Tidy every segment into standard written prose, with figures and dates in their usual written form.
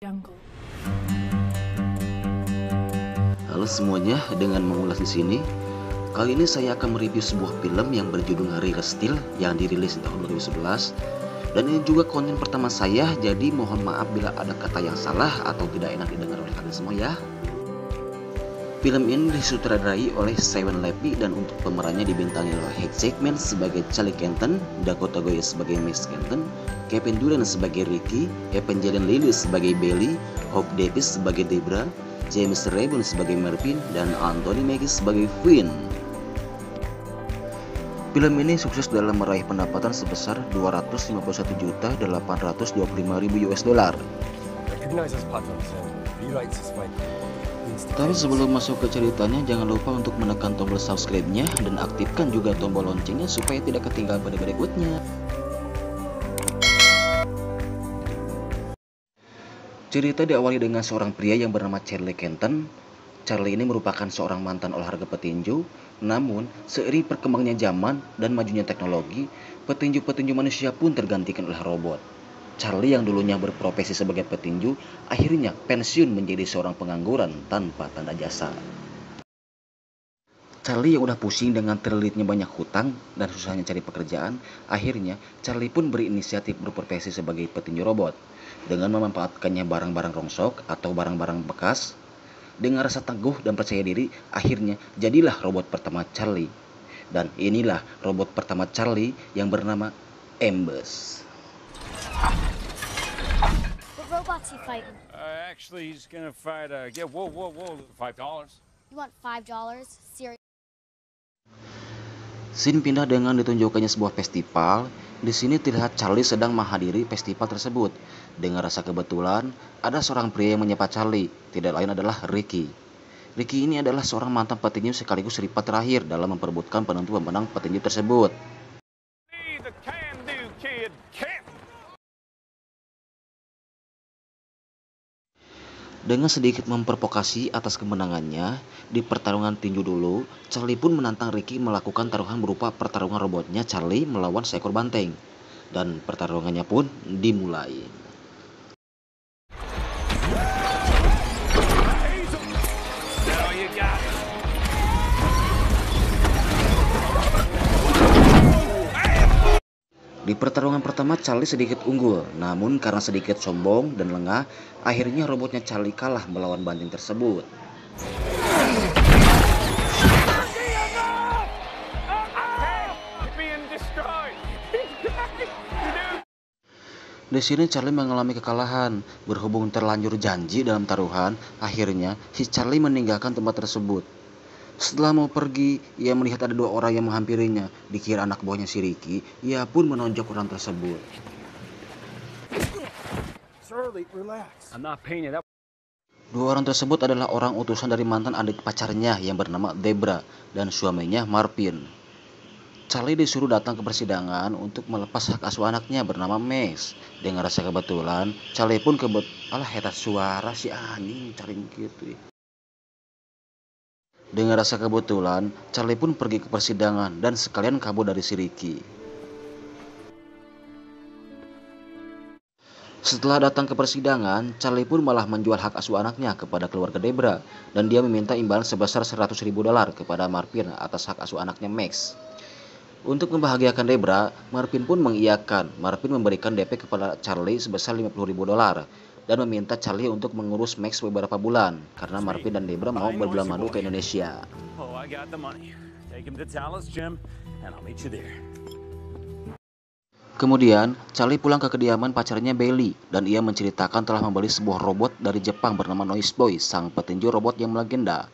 Jungle. Halo semuanya, dengan mengulas di sini. Kali ini saya akan mereview sebuah film yang berjudul Real Steel yang dirilis di tahun 2011. Dan ini juga konten pertama saya, jadi mohon maaf bila ada kata yang salah atau tidak enak didengar oleh kalian semua ya. Film ini disutradarai oleh Simon Levy dan untuk pemerannya dibintangi oleh Hugh Jackman sebagai Charlie Kenton, Dakota Joy sebagai Max Kenton, Kevin Durant sebagai Ricky, Evangeline Lilly sebagai Bailey, Hope Davis sebagai Debra, James Rebel sebagai Marvin, dan Anthony Mackie sebagai Finn. Film ini sukses dalam meraih pendapatan sebesar 251.825.000 US dollar. Tapi sebelum masuk ke ceritanya, jangan lupa untuk menekan tombol subscribe-nya dan aktifkan juga tombol loncengnya supaya tidak ketinggalan pada berikutnya. Cerita diawali dengan seorang pria yang bernama Charlie Kenton. Charlie ini merupakan seorang mantan olahraga petinju, namun seiring perkembangannya zaman dan majunya teknologi, petinju-petinju manusia pun tergantikan oleh robot. Charlie yang dulunya berprofesi sebagai petinju, akhirnya pensiun menjadi seorang pengangguran tanpa tanda jasa. Charlie yang udah pusing dengan terlilitnya banyak hutang dan susahnya cari pekerjaan, akhirnya Charlie pun berinisiatif berprofesi sebagai petinju robot. Dengan memanfaatkannya barang-barang rongsok atau barang-barang bekas, dengan rasa teguh dan percaya diri, akhirnya jadilah robot pertama Charlie. Dan inilah robot pertama Charlie yang bernama Embus. What robot's he fighting? Actually, he's gonna fight. Whoa, $5. You want $5? Serious? Scene pindah dengan ditunjukkannya sebuah festival. Di sini terlihat Charlie sedang menghadiri festival tersebut. Dengan rasa kebetulan, ada seorang pria yang menyapa Charlie. Tidak lain adalah Ricky. Ricky ini adalah seorang mantan petinju sekaligus rival terakhir dalam memperebutkan penentu pemenang petinju tersebut. Dengan sedikit memprovokasi atas kemenangannya, di pertarungan tinju dulu, Charlie pun menantang Ricky melakukan taruhan berupa pertarungan robotnya Charlie melawan seekor banteng. Dan pertarungannya pun dimulai. Di pertarungan pertama Charlie sedikit unggul, namun karena sedikit sombong dan lengah, akhirnya robotnya Charlie kalah melawan banteng tersebut. Di sini Charlie mengalami kekalahan, berhubung terlanjur janji dalam taruhan, akhirnya si Charlie meninggalkan tempat tersebut. Setelah mau pergi, ia melihat ada dua orang yang menghampirinya. Dikira anak buahnya si Ricky, ia pun menonjok orang tersebut. Dua orang tersebut adalah orang utusan dari mantan adik pacarnya yang bernama Debra dan suaminya Marvin. Charlie disuruh datang ke persidangan untuk melepas hak asuh anaknya bernama Max. Dengan rasa kebetulan, Charlie pun alah eta suara si anjing cari gitu. Dengan rasa kebetulan, Charlie pun pergi ke persidangan dan sekalian kabur dari si Ricky. Setelah datang ke persidangan, Charlie pun malah menjual hak asuh anaknya kepada keluarga Debra dan dia meminta imbalan sebesar $100.000 kepada Marvin atas hak asuh anaknya Max. Untuk membahagiakan Debra, Marvin pun mengiyakan. Marvin memberikan DP kepada Charlie sebesar $50.000 dan meminta Charlie untuk mengurus Max beberapa bulan karena Marvin dan Debra mau berbulan madu ke Indonesia. Kemudian, Charlie pulang ke kediaman pacarnya Bailey dan ia menceritakan telah membeli sebuah robot dari Jepang bernama Noise Boy, sang petinju robot yang melegenda.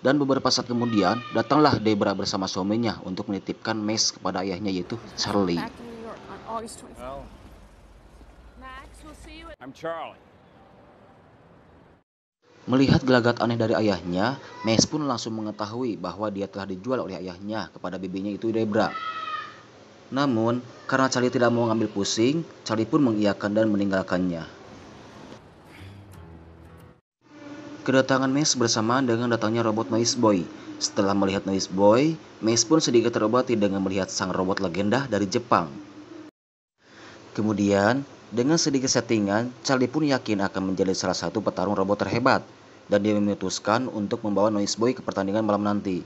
Dan beberapa saat kemudian, datanglah Debra bersama suaminya untuk menitipkan Max kepada ayahnya yaitu Charlie. I'm Charlie. Melihat gelagat aneh dari ayahnya, Max pun langsung mengetahui bahwa dia telah dijual oleh ayahnya kepada bibinya itu Debra. Namun, karena Charlie tidak mau ngambil pusing, Charlie pun mengiyakan dan meninggalkannya. Kedatangan Max bersamaan dengan datangnya robot Noise Boy. Setelah melihat Noise Boy, Max pun sedikit terobati dengan melihat sang robot legenda dari Jepang. Kemudian, Dengan sedikit settingan, Charlie pun yakin akan menjadi salah satu petarung robot terhebat, dan dia memutuskan untuk membawa Noise Boy ke pertandingan malam nanti.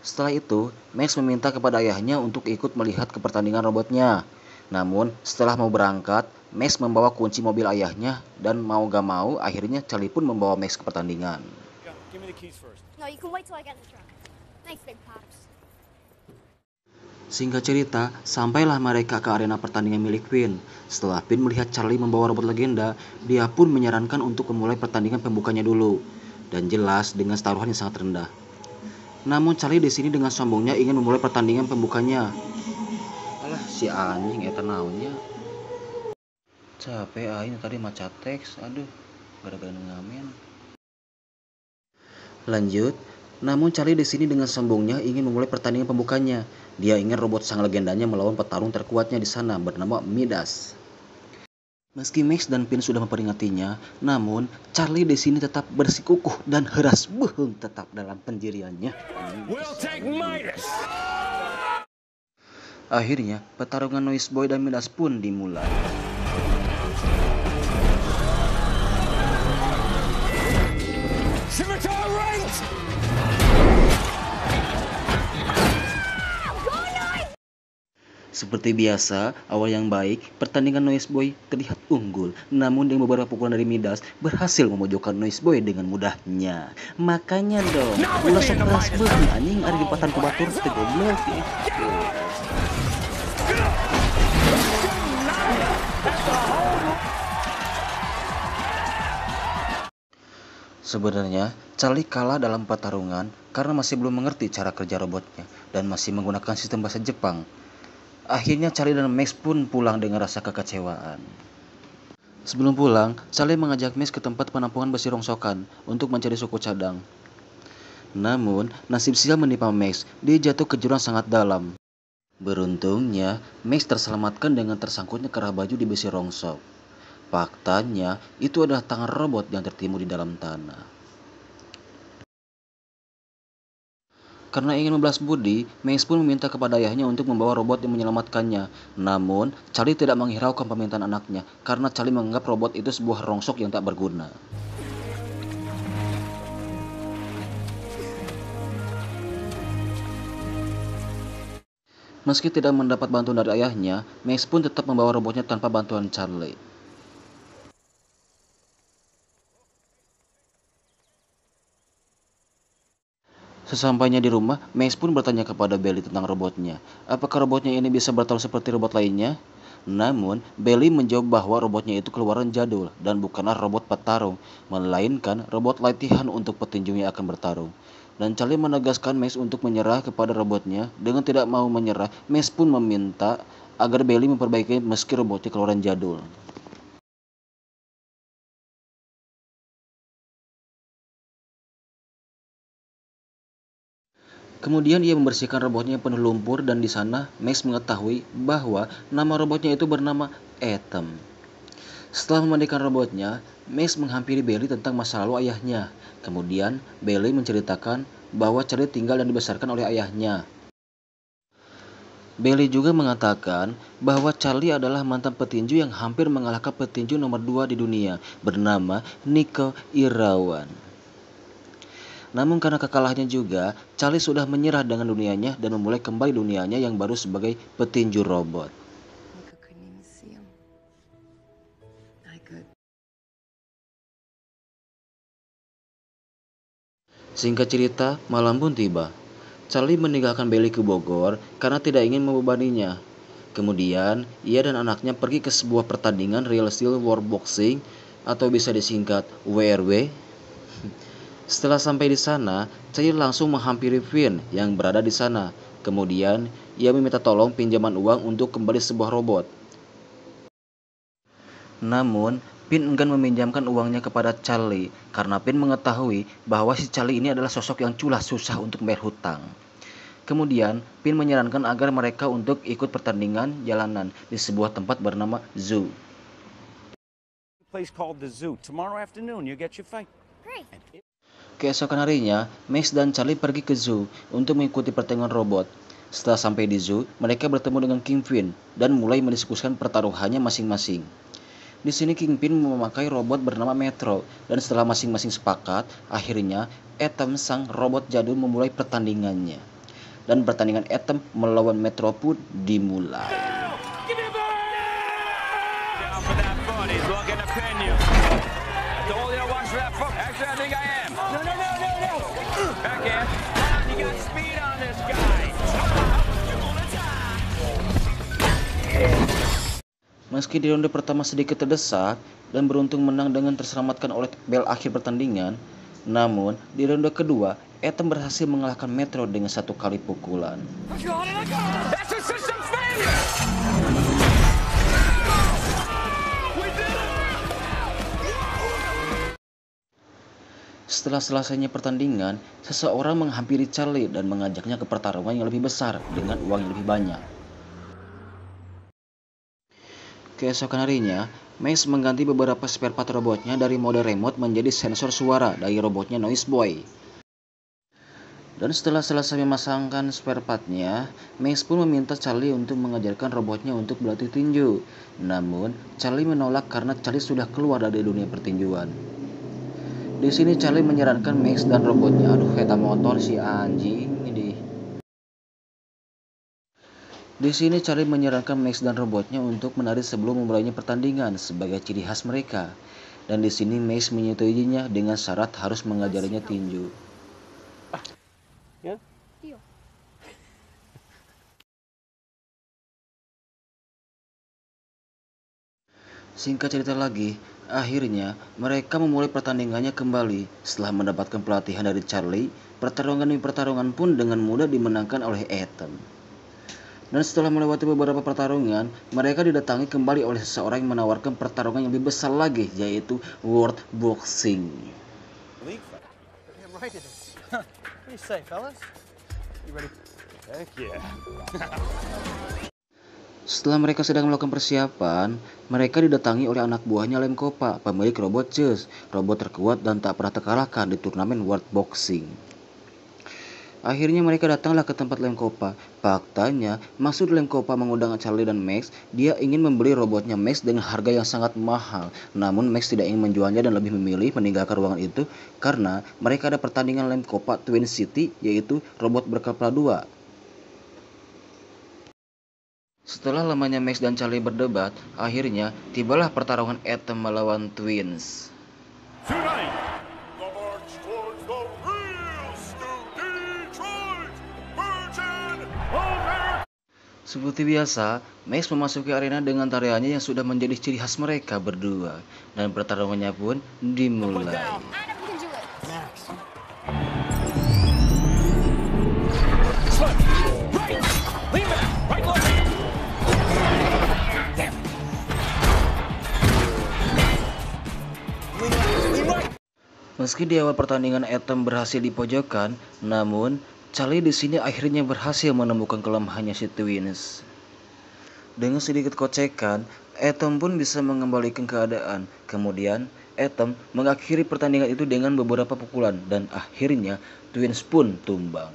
Setelah itu, Max meminta kepada ayahnya untuk ikut melihat ke pertandingan robotnya. Namun, setelah mau berangkat, Max membawa kunci mobil ayahnya, dan mau gak mau, akhirnya Charlie pun membawa Max ke pertandingan. Give me the keys first. No, you can wait till I get in the truck. Thanks, Big Pops. Singkat cerita, sampailah mereka ke arena pertandingan milik Finn. Setelah Finn melihat Charlie membawa robot legenda, dia pun menyarankan untuk memulai pertandingan pembukanya dulu. Dan jelas dengan taruhan yang sangat rendah. Namun Charlie di sini dengan sombongnya ingin memulai pertandingan pembukanya. Alah, si anjing eta naonnya. Capek aing tadi maca teks, aduh, gara-gara ngamen. Lanjut, namun Charlie di sini dengan sombongnya ingin memulai pertandingan pembukanya. Dia ingin robot sang legendanya melawan petarung terkuatnya di sana bernama Midas. Meski Max dan Finn sudah memperingatinya, namun Charlie di sini tetap bersikukuh dan heras beheng tetap dalam pendiriannya. We'll take Midas. Akhirnya, pertarungan Noise Boy dan Midas pun dimulai. Scimitar right! Seperti biasa, awal yang baik, pertandingan Noise Boy terlihat unggul. Namun dengan beberapa pukulan dari Midas, berhasil memojokkan Noise Boy dengan mudahnya. Makanya dong, ulah sok keras banget anjing ari lipatan ku batur teh goblok. Sebenarnya, Charlie kalah dalam pertarungan karena masih belum mengerti cara kerja robotnya dan masih menggunakan sistem bahasa Jepang. Akhirnya Charlie dan Max pun pulang dengan rasa kekecewaan. Sebelum pulang, Charlie mengajak Max ke tempat penampungan besi rongsokan untuk mencari suku cadang. Namun, nasib sial menimpa Max, dia jatuh ke jurang sangat dalam. Beruntungnya, Max terselamatkan dengan tersangkutnya kerah baju di besi rongsok. Faktanya, itu adalah tangan robot yang tertimbun di dalam tanah. Karena ingin membalas budi, Max pun meminta kepada ayahnya untuk membawa robot yang menyelamatkannya. Namun, Charlie tidak menghiraukan permintaan anaknya, karena Charlie menganggap robot itu sebuah rongsok yang tak berguna. Meski tidak mendapat bantuan dari ayahnya, Max pun tetap membawa robotnya tanpa bantuan Charlie. Sesampainya di rumah, Max pun bertanya kepada Belly tentang robotnya. Apakah robotnya ini bisa bertarung seperti robot lainnya? Namun, Belly menjawab bahwa robotnya itu keluaran jadul dan bukanlah robot petarung, melainkan robot latihan untuk petinju yang akan bertarung. Dan Charlie menegaskan Max untuk menyerah kepada robotnya. Dengan tidak mau menyerah, Max pun meminta agar Belly memperbaiki meski robotnya keluaran jadul. Kemudian ia membersihkan robotnya yang penuh lumpur dan di sana Max mengetahui bahwa nama robotnya itu bernama Atom. Setelah memandikan robotnya, Max menghampiri Belly tentang masa lalu ayahnya. Kemudian Belly menceritakan bahwa Charlie tinggal dan dibesarkan oleh ayahnya. Belly juga mengatakan bahwa Charlie adalah mantan petinju yang hampir mengalahkan petinju nomor 2 di dunia bernama Nico Irawan. Namun karena kekalahannya juga, Charlie sudah menyerah dengan dunianya dan memulai kembali dunianya yang baru sebagai petinju robot. Singkat cerita, malam pun tiba. Charlie meninggalkan Belly ke Bogor karena tidak ingin membebaninya. Kemudian, ia dan anaknya pergi ke sebuah pertandingan Real Steel World Boxing atau bisa disingkat WRW. Setelah sampai di sana, Charlie langsung menghampiri Finn yang berada di sana. Kemudian, ia meminta tolong pinjaman uang untuk kembali sebuah robot. Namun, Finn enggan meminjamkan uangnya kepada Charlie karena Finn mengetahui bahwa si Charlie ini adalah sosok yang culas susah untuk membayar hutang. Kemudian, Finn menyarankan agar mereka untuk ikut pertandingan jalanan di sebuah tempat bernama Zoo. Place called the Zoo. Tomorrow afternoon, you get your fight. Great. Keesokan harinya, Max dan Charlie pergi ke Zoo untuk mengikuti pertandingan robot. Setelah sampai di Zoo, mereka bertemu dengan King Finn dan mulai mendiskusikan pertaruhannya masing-masing. Di sini Kingpin memakai robot bernama Metro, dan setelah masing-masing sepakat, akhirnya Atom sang robot jadul memulai pertandingannya. Dan pertandingan Atom melawan Metro pun dimulai. Down for that foot. He's looking to pin you. I told you to watch that foot. Actually, I think I am. No. Back in. Come on, you got speed on this guy. You're gonna die. Meski di ronde pertama sedikit terdesak dan beruntung menang dengan terselamatkan oleh bel akhir pertandingan, namun di ronde kedua Atom berhasil mengalahkan Metro dengan 1 kali pukulan. That's a system failure. Setelah selesainya pertandingan, seseorang menghampiri Charlie dan mengajaknya ke pertarungan yang lebih besar dengan uang yang lebih banyak. Keesokan harinya, Max mengganti beberapa spare part robotnya dari mode remote menjadi sensor suara dari robotnya Noise Boy. Dan setelah selesai memasangkan spare partnya, Max pun meminta Charlie untuk mengajarkan robotnya untuk berlatih tinju. Namun, Charlie menolak karena Charlie sudah keluar dari dunia pertinjuan. Di sini Charlie menyarankan Max dan robotnya, aduh kereta motor si anjing ini. Di sini Charlie menyarankan Max dan robotnya untuk menari sebelum memulainya pertandingan sebagai ciri khas mereka. Dan di sini Max menyetujuinya dengan syarat harus mengajarinya tinju. Deal. Singkat cerita lagi, akhirnya mereka memulai pertandingannya kembali. Setelah mendapatkan pelatihan dari Charlie, pertarungan demi pertarungan pun dengan mudah dimenangkan oleh Atom. Dan setelah melewati beberapa pertarungan, mereka didatangi kembali oleh seseorang yang menawarkan pertarungan yang lebih besar lagi, yaitu World Boxing. Damn right it is. What do you say, fellas? You ready? Heck yeah. Setelah mereka sedang melakukan persiapan, mereka didatangi oleh anak buahnya Lem Kopa, pemilik robot Zeus, robot terkuat dan tak pernah terkalahkan di turnamen World Boxing. Akhirnya mereka datanglah ke tempat Lem Kopa. Faktanya, maksud Lem Kopa mengundang Charlie dan Max, dia ingin membeli robotnya Max dengan harga yang sangat mahal. Namun Max tidak ingin menjualnya dan lebih memilih meninggalkan ruangan itu karena mereka ada pertandingan Lem Kopa Twin City, yaitu robot berkepala 2. Setelah lamanya Max dan Charlie berdebat, akhirnya tibalah pertarungan Atom melawan Twins. Tonight, the march towards the real Stu Detroit Virgin America. Seperti biasa, Max memasuki arena dengan tariannya yang sudah menjadi ciri khas mereka berdua. Dan pertarungannya pun dimulai. Adam can do it. Max. Right. Lean back. Right leg. Damn. Lean right. Meski di awal pertandingan Atom berhasil dipojokkan, namun Charlie di sini akhirnya berhasil menemukan kelemahannya si Twins. Dengan sedikit kocekan, Atom pun bisa mengembalikan keadaan. Kemudian, Atom mengakhiri pertandingan itu dengan beberapa pukulan dan akhirnya Twins pun tumbang.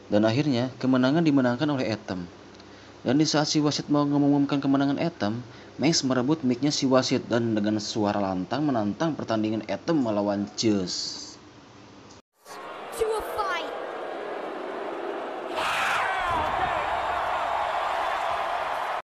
Dan akhirnya kemenangan dimenangkan oleh Atom. Dan di saat si wasit mau mengumumkan kemenangan Atom, Max merebut mic-nya si wasit dan dengan suara lantang menantang pertandingan Atom melawan Zeus.